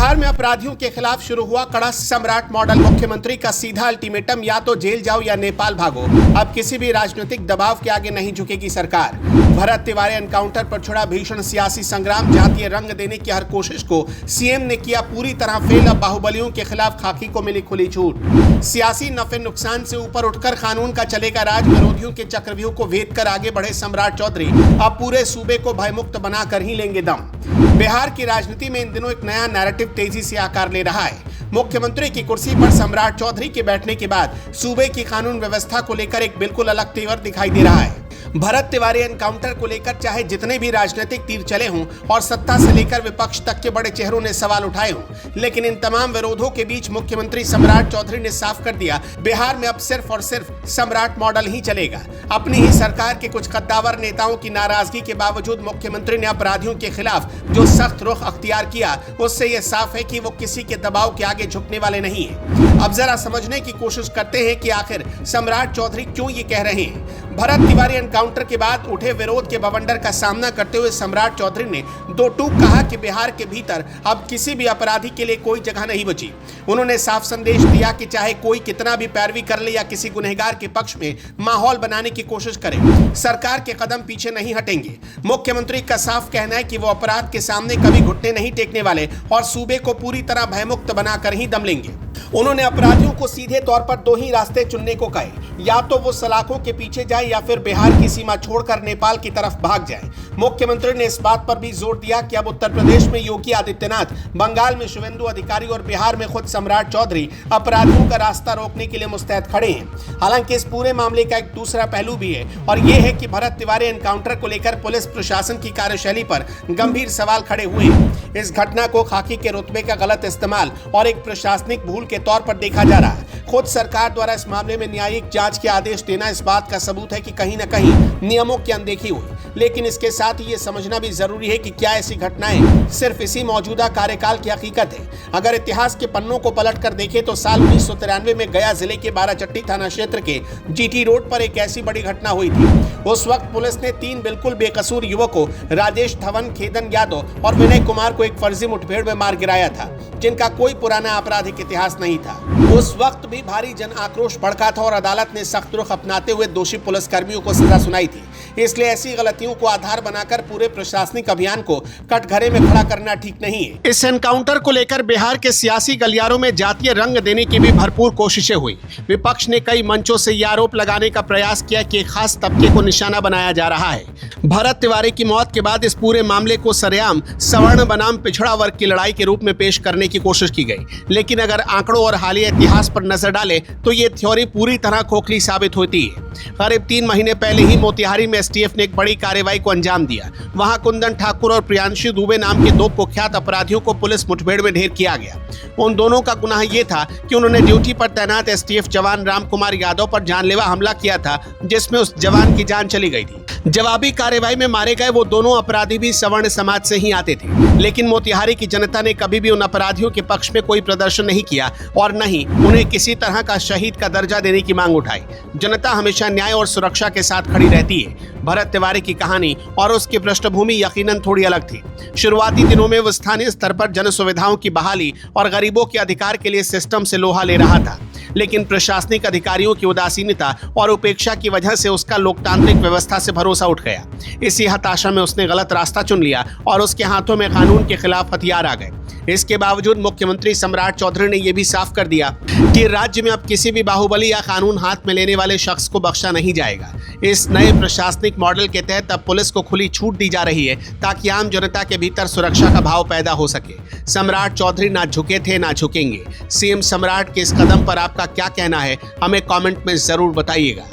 बिहार में अपराधियों के खिलाफ शुरू हुआ कड़ा सम्राट मॉडल। मुख्यमंत्री का सीधा अल्टीमेटम, या तो जेल जाओ या नेपाल भागो। अब किसी भी राजनीतिक दबाव के आगे नहीं झुकेगी सरकार। भरत तिवारी एनकाउंटर पर छिड़ा भीषण सियासी संग्राम, जातीय रंग देने की हर कोशिश को सीएम ने किया पूरी तरह फेल। अब बाहुबलियों के खिलाफ खाकी को मिली खुली छूट। सियासी नफे नुकसान से ऊपर उठकर कानून का चलेगा राज। विरोधियों के चक्रव्यूह को भेद कर आगे बढ़े सम्राट चौधरी अब पूरे सूबे को भयमुक्त बनाकर ही लेंगे दम। बिहार की राजनीति में इन दिनों एक नया नैरेटिव तेजी से आकार ले रहा है। मुख्यमंत्री की कुर्सी पर सम्राट चौधरी के बैठने के बाद सूबे की कानून व्यवस्था को लेकर एक बिल्कुल अलग तेवर दिखाई दे रहा है। भरत तिवारी एनकाउंटर को लेकर चाहे जितने भी राजनीतिक तीर चले हों और सत्ता से लेकर विपक्ष तक के बड़े चेहरों ने सवाल उठाए हों, लेकिन इन तमाम विरोधों के बीच मुख्यमंत्री सम्राट चौधरी ने साफ कर दिया, बिहार में अब सिर्फ और सिर्फ सम्राट मॉडल ही चलेगा। अपनी ही सरकार के कुछ कद्दावर नेताओं की नाराजगी के बावजूद मुख्यमंत्री ने अपराधियों के खिलाफ जो सख्त रुख अख्तियार किया, उससे यह साफ है कि वो किसी के दबाव के आगे झुकने वाले नहीं है। अब जरा समझने की कोशिश करते हैं कि आखिर सम्राट चौधरी क्यों ये कह रहे हैं। भरत तिवारी एनकाउंटर के बाद उठे विरोध के बवंडर का सामना करते हुए सम्राट चौधरी ने दो टूक कहा कि बिहार के भीतर अब किसी भी अपराधी के लिए कोई जगह नहीं बची। उन्होंने साफ संदेश दिया कि चाहे कोई कितना भी पैरवी कर ले या किसी गुनहगार के पक्ष में माहौल बनाने की कोशिश करे, सरकार के कदम पीछे नहीं हटेंगे। मुख्यमंत्री का साफ कहना है कि वो अपराध के सामने कभी घुटने नहीं टेकने वाले और सूबे को पूरी तरह भयमुक्त बनाकर ही दम लेंगे। उन्होंने अपराधियों को सीधे तौर पर दो ही रास्ते चुनने को कहे, या तो वो सलाखों के पीछे जाए या फिर बिहार की सीमा छोड़कर नेपाल की तरफ भाग जाए। मुख्यमंत्री ने इस बात पर भी जोर दिया कि अब उत्तर प्रदेश में योगी आदित्यनाथ, बंगाल में शुवेंदु अधिकारी और बिहार में खुद सम्राट चौधरी अपराधियों का रास्ता रोकने के लिए मुस्तैद खड़े हैं। हालांकि इस पूरे मामले का एक दूसरा पहलू भी है और ये है कि भरत तिवारी एनकाउंटर को लेकर पुलिस प्रशासन की कार्यशैली पर गंभीर सवाल खड़े हुए हैं। इस घटना को खाकी के रुतबे का गलत इस्तेमाल और एक प्रशासनिक भूल के तौर पर देखा जा रहा है। खुद सरकार द्वारा इस मामले में न्यायिक जांच के आदेश देना इस बात का सबूत है कि कहीं न कहीं नियमों की अनदेखी हुई। लेकिन इसके साथ ही ये समझना भी जरूरी है कि क्या ऐसी घटनाएं सिर्फ इसी मौजूदा कार्यकाल की हकीकत है। अगर इतिहास के पन्नों को पलटकर देखें तो साल 1993 में गया जिले के बाराचट्टी थाना क्षेत्र के जीटी रोड पर एक ऐसी बड़ी घटना हुई थी। उस वक्त पुलिस ने 3 बिल्कुल बेकसूर युवकों राजेश धवन, खेदन यादव और विनय कुमार को एक फर्जी मुठभेड़ में मार गिराया था, जिनका कोई पुराना आपराधिक इतिहास नहीं था। उस वक्त भी भारी जन आक्रोश भड़का था और अदालत ने सख्त रुख अपनाते हुए दोषी पुलिसकर्मियों को सजा सुनाई थी। इसलिए ऐसी गलतियों को आधार बनाकर पूरे प्रशासनिक अभियान को कटघरे में खड़ा करना ठीक नहीं है। इस एनकाउंटर को लेकर बिहार के सियासी गलियारों में जातीय रंग देने की भी भरपूर कोशिशें हुई। विपक्ष ने कई मंचों से यह आरोप लगाने का प्रयास किया कि एक खास तबके को निशाना बनाया जा रहा है। भरत तिवारी की मौत के बाद इस पूरे मामले को सरेआम सवर्ण बनाम पिछड़ा वर्ग की लड़ाई के रूप में पेश करने की कोशिश की गई। लेकिन अगर आंकड़ों और हालिया इतिहास पर नजर डाले तो ये थ्योरी पूरी तरह खोखली साबित होती है। करीब 3 महीने पहले ही मोतिहारी में एसटीएफ ने एक बड़ी कार्रवाई को अंजाम दिया। वहां कुंदन ठाकुर और प्रियांशु दुबे नाम के 2 कुख्यात अपराधियों को पुलिस मुठभेड़ में ढेर किया गया। उन दोनों का गुनाह यह था कि उन्होंने ड्यूटी पर तैनात एसटीएफ जवान राम कुमार यादव पर जानलेवा हमला किया था, जिसमें उस जवान की जान चली गई थी। जवाबी कार्रवाई में मारे गए वो दोनों अपराधी भी सवर्ण समाज से ही आते थे। लेकिन मोतिहारी की जनता ने कभी भी उन अपराधियों के पक्ष में कोई प्रदर्शन नहीं किया और न ही उन्हें किसी तरह का शहीद का दर्जा देने की मांग उठाई। जनता हमेशा न्याय और सुरक्षा के साथ खड़ी रहती है। भरत तिवारी की कहानी और उसकी पृष्ठभूमि यकीनन थोड़ी अलग थी। शुरुआती दिनों में वो स्थानीय स्तर पर जन सुविधाओं की बहाली और गरीबों के अधिकार के लिए सिस्टम से लोहा ले रहा था, लेकिन प्रशासनिक अधिकारियों की उदासीनता और उपेक्षा की वजह से उसका लोकतांत्रिक व्यवस्था से भरोसा उठ गया। इसी हताशा में उसने गलत रास्ता चुन लिया और उसके हाथों में कानून के खिलाफ हथियार आ गए। इसके बावजूद मुख्यमंत्री सम्राट चौधरी ने यह भी साफ कर दिया कि राज्य में अब किसी भी बाहुबली या कानून हाथ में लेने वाले शख्स को बख्शा नहीं जाएगा। इस नए प्रशासनिक मॉडल के तहत अब पुलिस को खुली छूट दी जा रही है ताकि आम जनता के भीतर सुरक्षा का भाव पैदा हो सके। सम्राट चौधरी ना झुके थे ना झुकेंगे। सीएम सम्राट के इस कदम पर आपका क्या कहना है, हमें कमेंट में जरूर बताइएगा।